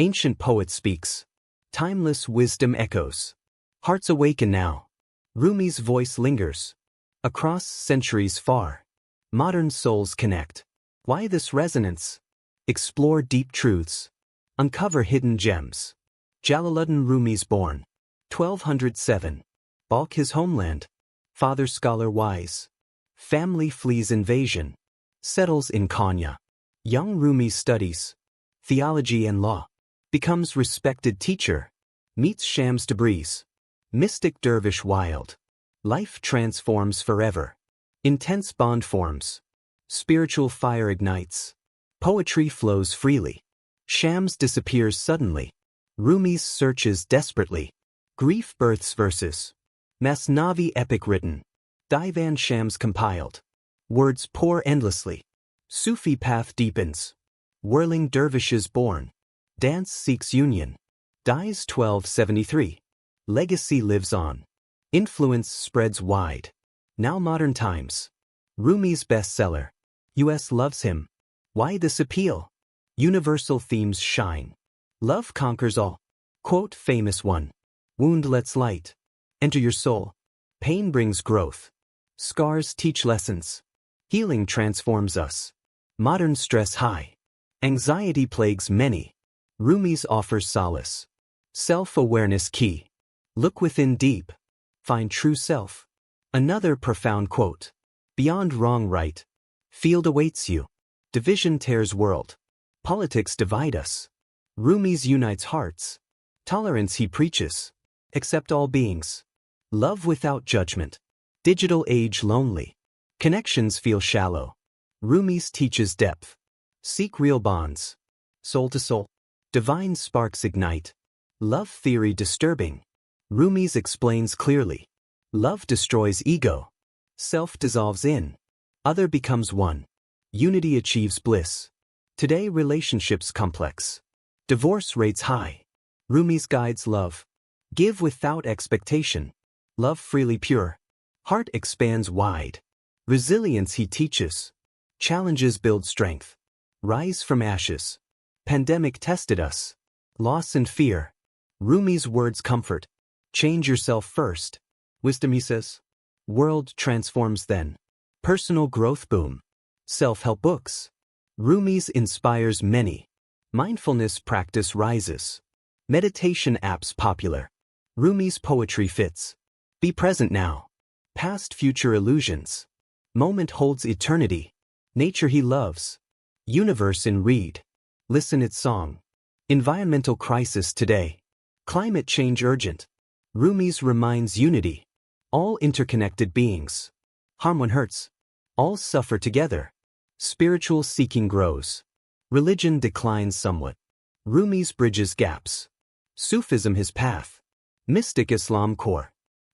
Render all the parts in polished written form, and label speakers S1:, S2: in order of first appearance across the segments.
S1: Ancient poet speaks. Timeless wisdom echoes. Hearts awaken now. Rumi's voice lingers. Across centuries far. Modern souls connect. Why this resonance? Explore deep truths. Uncover hidden gems. Jalaluddin Rumi's born. 1207. Balkh his homeland. Father scholar wise. Family flees invasion. Settles in Konya. Young Rumi studies theology and law. Becomes respected teacher. Meets Shams Tabriz. Mystic dervish wild. Life transforms forever. Intense bond forms. Spiritual fire ignites. Poetry flows freely. Shams disappears suddenly. Rumi's searches desperately. Grief births verses. Masnavi epic written. Divan Shams compiled. Words pour endlessly. Sufi path deepens. Whirling dervishes born. Dance seeks union. Dies 1273. Legacy lives on. Influence spreads wide. Now modern times. Rumi's bestseller. US loves him. Why this appeal? Universal themes shine. Love conquers all. Quote famous one. Wound lets light enter your soul. Pain brings growth. Scars teach lessons. Healing transforms us. Modern stress high. Anxiety plagues many. Rumi's offers solace. Self-awareness key. Look within deep. Find true self. Another profound quote. Beyond wrong right. Field awaits you. Division tears world. Politics divide us. Rumi's unites hearts. Tolerance he preaches. Accept all beings. Love without judgment. Digital age lonely. Connections feel shallow. Rumi's teaches depth. Seek real bonds. Soul to soul. Divine sparks ignite. Love theory disturbing. Rumi's explains clearly. Love destroys ego. Self dissolves in. Other becomes one. Unity achieves bliss. Today relationships complex. Divorce rates high. Rumi's guides love. Give without expectation. Love freely pure. Heart expands wide. Resilience he teaches. Challenges build strength. Rise from ashes. Pandemic tested us. Loss and fear. Rumi's words comfort. Change yourself first. Wisdom he says. World transforms then. Personal growth boom. Self-help books. Rumi's inspires many. Mindfulness practice rises. Meditation apps popular. Rumi's poetry fits. Be present now. Past future illusions. Moment holds eternity. Nature he loves. Universe in read. Listen its song. Environmental crisis today. Climate change urgent. Rumi's reminds unity. All interconnected beings. Harm one hurts. All suffer together. Spiritual seeking grows. Religion declines somewhat. Rumi's bridges gaps. Sufism his path. Mystic Islam core.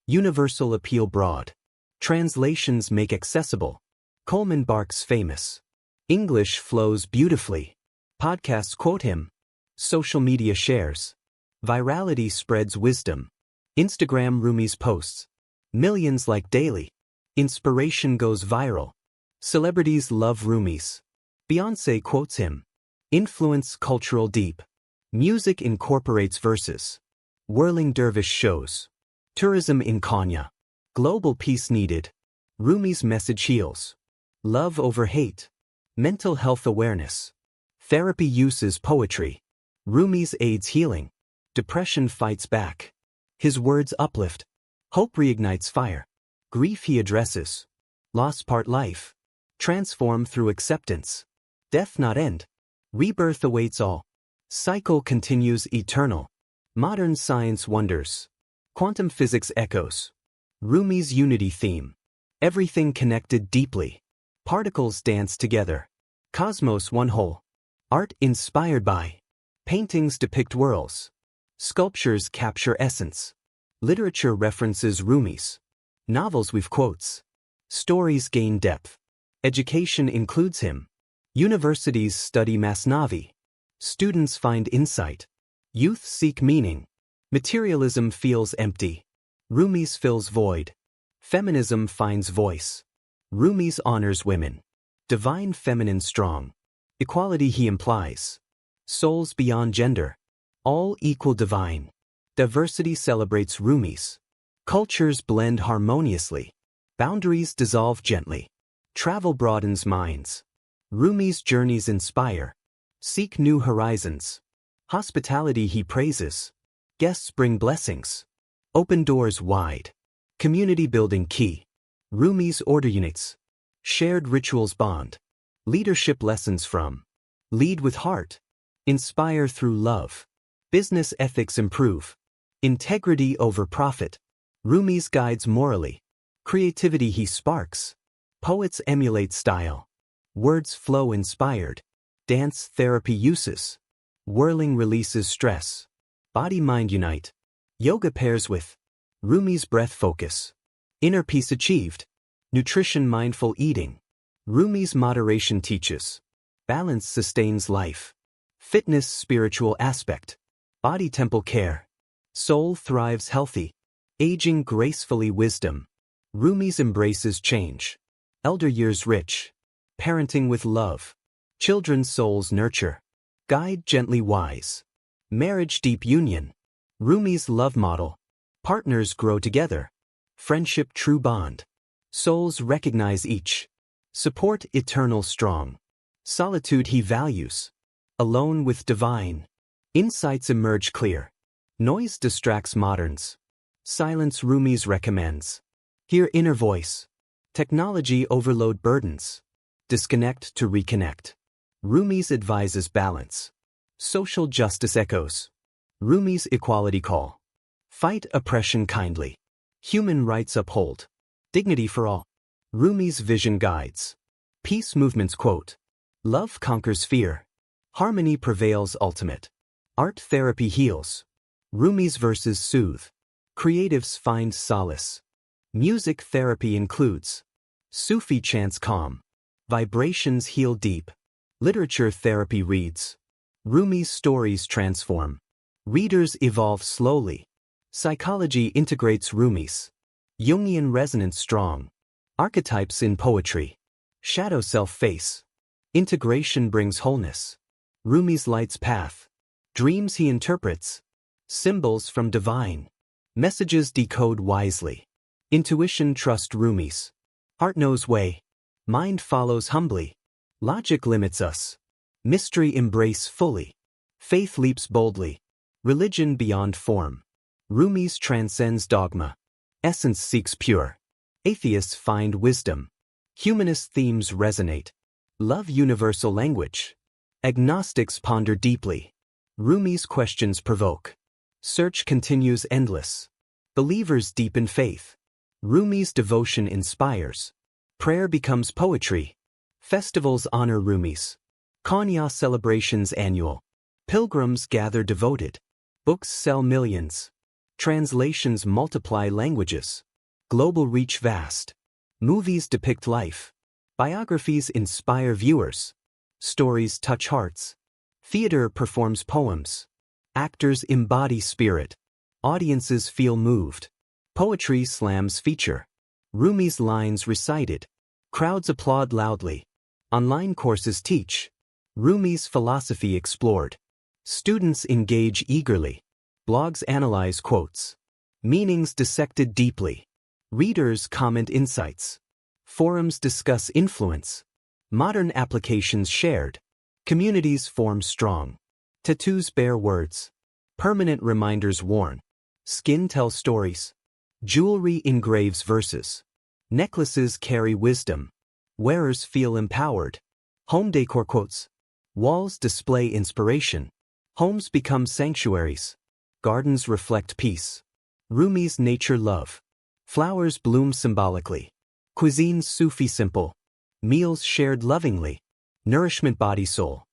S1: Universal appeal broad. Translations make accessible. Coleman Barks famous. English flows beautifully. Podcasts quote him. Social media shares. Virality spreads wisdom. Instagram Rumi's posts. Millions like daily. Inspiration goes viral. Celebrities love Rumi's. Beyoncé quotes him. Influence cultural deep. Music incorporates verses. Whirling dervish shows. Tourism in Konya. Global peace needed. Rumi's message heals. Love over hate. Mental health awareness. Therapy uses poetry. Rumi's aids healing. Depression fights back. His words uplift. Hope reignites fire. Grief he addresses. Loss part life. Transform through acceptance. Death not end. Rebirth awaits all. Cycle continues eternal. Modern science wonders. Quantum physics echoes. Rumi's unity theme. Everything connected deeply. Particles dance together. Cosmos one whole. Art inspired by. Paintings depict whirls. Sculptures capture essence. Literature references Rumi's. Novels weave quotes. Stories gain depth. Education includes him. Universities study Masnavi. Students find insight. Youth seek meaning. Materialism feels empty. Rumi's fills void. Feminism finds voice. Rumi's honors women. Divine feminine strong. Equality he implies. Souls beyond gender. All equal divine. Diversity celebrates Rumis. Cultures blend harmoniously. Boundaries dissolve gently. Travel broadens minds. Rumi's journeys inspire. Seek new horizons. Hospitality he praises. Guests bring blessings. Open doors wide. Community building key. Rumi's order units. Shared rituals bond. Leadership lessons from. Lead with heart. Inspire through love. Business ethics improve. Integrity over profit. Rumi's guides morally. Creativity he sparks. Poets emulate style. Words flow inspired. Dance therapy uses. Whirling releases stress. Body-mind unite. Yoga pairs with. Rumi's breath focus. Inner peace achieved. Nutrition mindful eating. Rumi's moderation teaches. Balance sustains life. Fitness spiritual aspect. Body temple care. Soul thrives healthy. Aging gracefully wisdom. Rumi's embraces change. Elder years rich. Parenting with love. Children's souls nurture. Guide gently wise. Marriage deep union. Rumi's love model. Partners grow together. Friendship true bond. Souls recognize each. Support eternal strong. Solitude he values. Alone with divine. Insights emerge clear. Noise distracts moderns. Silence Rumi's recommends. Hear inner voice. Technology overload burdens. Disconnect to reconnect. Rumi's advises balance. Social justice echoes. Rumi's equality call. Fight oppression kindly. Human rights uphold. Dignity for all. Rumi's vision guides. Peace movements quote. Love conquers fear. Harmony prevails ultimate. Art therapy heals. Rumi's verses soothe. Creatives find solace. Music therapy includes. Sufi chants calm. Vibrations heal deep. Literature therapy reads. Rumi's stories transform. Readers evolve slowly. Psychology integrates Rumi's. Jungian resonance strong. Archetypes in poetry. Shadow self face. Integration brings wholeness. Rumi's light's path. Dreams he interprets. Symbols from divine. Messages decode wisely. Intuition trust Rumi's. Heart knows way. Mind follows humbly. Logic limits us. Mystery embrace fully. Faith leaps boldly. Religion beyond form. Rumi's transcends dogma. Essence seeks pure. Atheists find wisdom. Humanist themes resonate. Love universal language. Agnostics ponder deeply. Rumi's questions provoke. Search continues endless. Believers deepen faith. Rumi's devotion inspires. Prayer becomes poetry. Festivals honor Rumi's. Konya celebrations annual. Pilgrims gather devoted. Books sell millions. Translations multiply languages. Global reach vast. Movies depict life. Biographies inspire viewers. Stories touch hearts. Theater performs poems. Actors embody spirit. Audiences feel moved. Poetry slams feature. Rumi's lines recited. Crowds applaud loudly. Online courses teach. Rumi's philosophy explored. Students engage eagerly. Blogs analyze quotes. Meanings dissected deeply. Readers comment insights. Forums discuss influence. Modern applications shared. Communities form strong. Tattoos bear words. Permanent reminders worn. Skin tells stories. Jewelry engraves verses. Necklaces carry wisdom. Wearers feel empowered. Home decor quotes. Walls display inspiration. Homes become sanctuaries. Gardens reflect peace. Rumi's nature love. Flowers bloom symbolically. Cuisine Sufi simple. Meals shared lovingly. Nourishment body soul.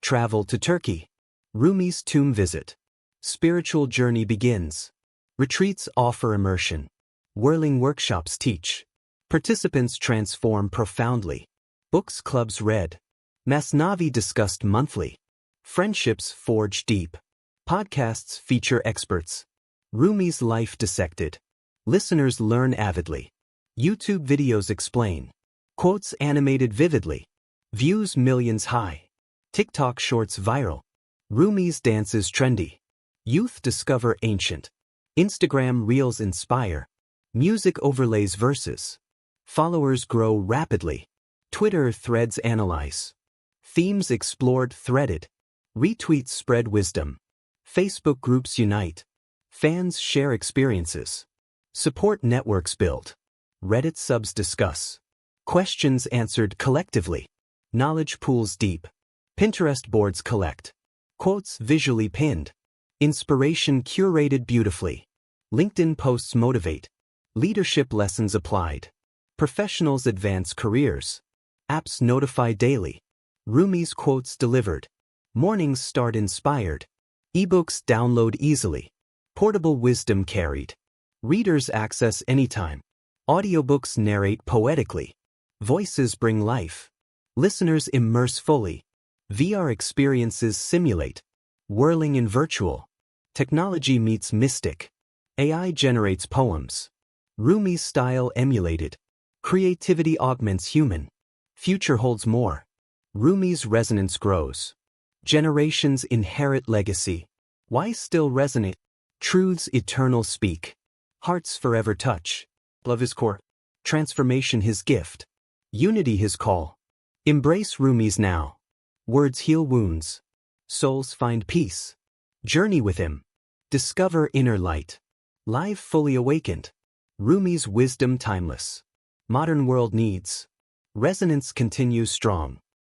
S1: Travel to Turkey. Rumi's tomb visit. Spiritual journey begins. Retreats offer immersion. Whirling workshops teach. Participants transform profoundly. Books clubs read. Masnavi discussed monthly. Friendships forge deep. Podcasts feature experts. Rumi's life dissected. Listeners learn avidly. YouTube videos explain. Quotes animated vividly. Views millions high. TikTok shorts viral. Rumi's dances trendy. Youth discover ancient. Instagram Reels inspire. Music overlays verses. Followers grow rapidly. Twitter threads analyze. Themes explored threaded. Retweets spread wisdom. Facebook groups unite. Fans share experiences. Support networks build. Reddit subs discuss. Questions answered collectively. Knowledge pools deep. Pinterest boards collect. Quotes visually pinned. Inspiration curated beautifully. LinkedIn posts motivate. Leadership lessons applied. Professionals advance careers. Apps notify daily. Rumi's quotes delivered. Mornings start inspired. Ebooks download easily. Portable wisdom carried. Readers access anytime. Audiobooks narrate poetically. Voices bring life. Listeners immerse fully. VR experiences simulate. Whirling in virtual. Technology meets mystic. AI generates poems. Rumi's style emulated. Creativity augments human. Future holds more. Rumi's resonance grows. Generations inherit legacy. Why still resonate? Truths eternal speak. Hearts forever touch. Love his core. Transformation his gift. Unity his call. Embrace Rumi's now. Words heal wounds. Souls find peace. Journey with him. Discover inner light. Live fully awakened. Rumi's wisdom timeless. Modern world needs. Resonance continues strong.